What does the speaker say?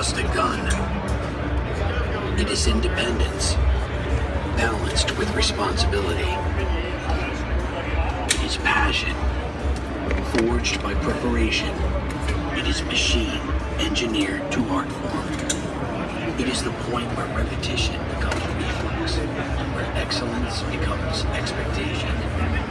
just a gun. It is independence, balanced with responsibility. It is passion, forged by preparation. It is machine engineered to art form. It is the point where repetition becomes reflex, where excellence becomes expectation.